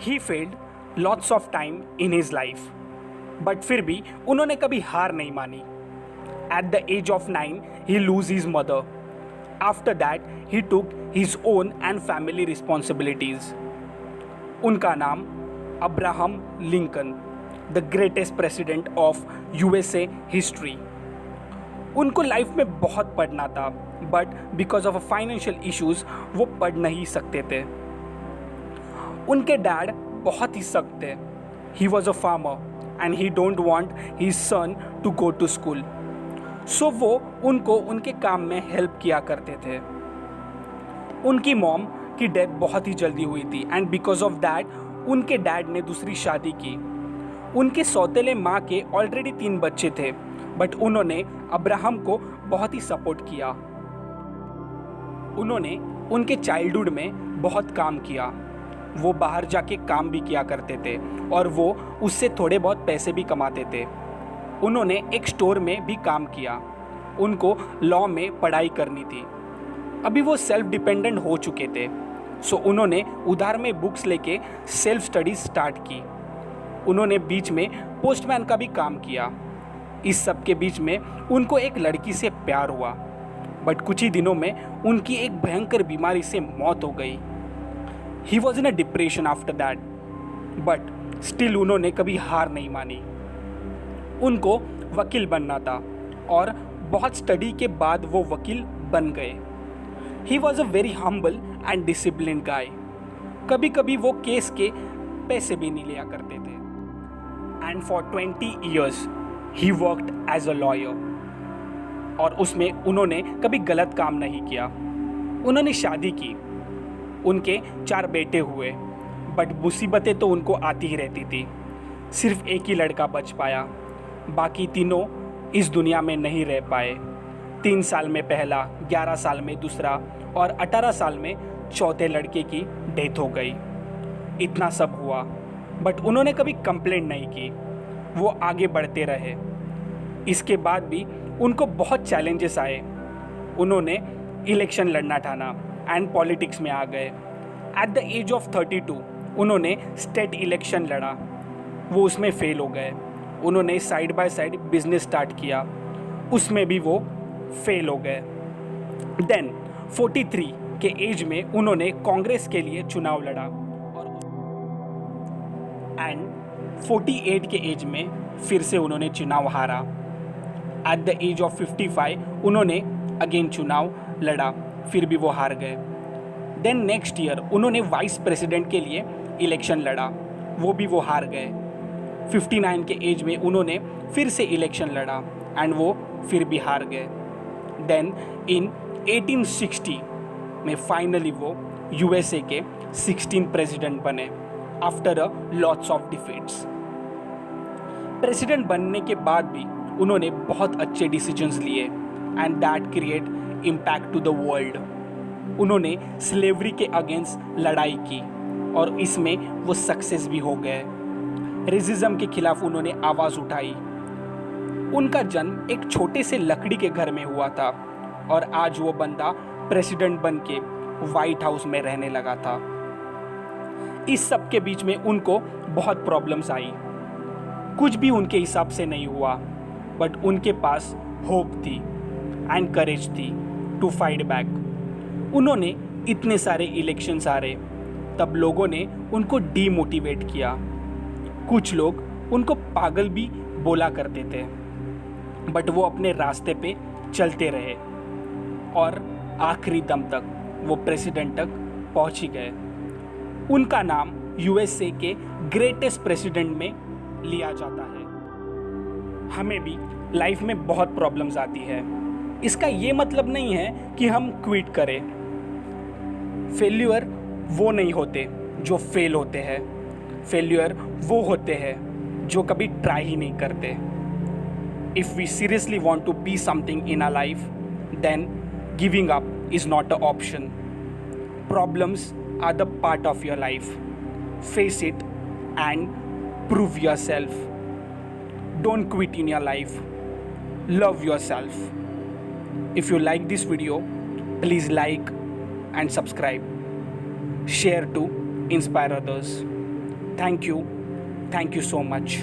He failed lots of time in his life, but फिर भी उन्होंने कभी हार नहीं मानी। At the age of 9 he lose his mother. After that he took his own and family responsibilities. उनका नाम अब्राहम लिंकन, the greatest president of USA history. उनको लाइफ में बहुत पढ़ना था, but because of financial issues वो पढ़ नहीं सकते थे। उनके डैड बहुत ही सख्त थे। He was a farmer and he don't want his son to go to school, so वो उनको उनके काम में हेल्प किया करते थे। उनकी मॉम की डेथ बहुत ही जल्दी हुई थी एंड बिकॉज ऑफ दैट उनके डैड ने दूसरी शादी की। उनके सौतेले माँ के ऑलरेडी 3 बच्चे थे, बट उन्होंने अब्राहम को बहुत ही सपोर्ट किया। उन्होंने उनके चाइल्डहुड में बहुत काम किया। वो बाहर जाके काम भी किया करते थे और वो उससे थोड़े बहुत पैसे भी कमाते थे। उन्होंने एक स्टोर में भी काम किया। उनको लॉ में पढ़ाई करनी थी। अभी वो सेल्फ डिपेंडेंट हो चुके थे, सो उन्होंने उधार में बुक्स लेके सेल्फ स्टडीज स्टार्ट की। उन्होंने बीच में पोस्टमैन का भी काम किया। इस सब के बीच में उनको एक लड़की से प्यार हुआ, बट कुछ ही दिनों में उनकी एक भयंकर बीमारी से मौत हो गई। He was in a depression after that, but still उन्होंने कभी हार नहीं मानी। उनको वकील बनना था और बहुत स्टडी के बाद वो वकील बन गए। He was a very humble and discipline guy. कभी कभी वो केस के पैसे भी नहीं लिया करते थे। And for 20 years he worked as a lawyer, और उसमें उन्होंने कभी गलत काम नहीं किया। उन्होंने शादी की, उनके 4 बेटे हुए, बट मुसीबतें तो उनको आती ही रहती थी। सिर्फ एक ही लड़का बच पाया, बाकी तीनों इस दुनिया में नहीं रह पाए। 3 साल में पहला, 11 साल में दूसरा और 18 साल में चौथे लड़के की डेथ हो गई। इतना सब हुआ, बट उन्होंने कभी कंप्लेंट नहीं की। वो आगे बढ़ते रहे। इसके बाद भी उनको बहुत चैलेंजेस आए। उन्होंने इलेक्शन लड़ना ठाना एंड पॉलिटिक्स में आ गए। एट द एज ऑफ 32 उन्होंने स्टेट इलेक्शन लड़ा। वो उसमें फेल हो गए। उन्होंने side by side business start किया, उसमें भी वो फेल हो गए। देन 43 के एज में उन्होंने कांग्रेस के लिए चुनाव लड़ा और एंड 48 के एज में फिर से उन्होंने चुनाव हारा। एट द एज ऑफ 55 उन्होंने अगेन चुनाव लड़ा, फिर भी वो हार गए। देन नेक्स्ट ईयर उन्होंने वाइस प्रेसिडेंट के लिए इलेक्शन लड़ा, वो भी वो हार गए। 59 के एज में उन्होंने फिर से इलेक्शन लड़ा एंड वो फिर भी हार गए। देन इन 1860 में फाइनली वो यूएसए के 16 प्रेसिडेंट बने after a lots of defeats. President बनने के बाद भी उन्होंने बहुत अच्छे डिसीजंस लिए and that create impact to the world. उन्होंने स्लेवरी के अगेंस्ट लड़ाई की और इसमें वो सक्सेस भी हो गए। रेसिज्म के खिलाफ उन्होंने आवाज़ उठाई। उनका जन्म एक छोटे से लकड़ी के घर में हुआ था और आज वो बंदा प्रेसिडेंट बन के व्हाइट हाउस में रहने लगा था। इस सब के बीच में उनको बहुत प्रॉब्लम्स आई। कुछ भी उनके हिसाब से नहीं हुआ, बट उनके पास होप थी एंड करेज थी टू फाइट बैक। उन्होंने इतने सारे इलेक्शंस हारे, तब लोगों ने उनको डीमोटिवेट किया। कुछ लोग उनको पागल भी बोला करते थे, बट वो अपने रास्ते पे चलते रहे और आखिरी दम तक वो प्रेसिडेंट तक पहुंच ही गए। उनका नाम यूएसए के ग्रेटेस्ट प्रेसिडेंट में लिया जाता है। हमें भी लाइफ में बहुत प्रॉब्लम्स आती है। इसका ये मतलब नहीं है कि हम क्विट करें। फेल्यूर वो नहीं होते जो फेल होते हैं, फेल्यूर वो होते हैं जो कभी ट्राई ही नहीं करते। If we seriously want to be something in our life, then giving up is not a option. Problems are the part of your life. Face it and prove yourself. Don't quit in your life. Love yourself. If you like this video, please like and subscribe. Share to inspire others. Thank you so much.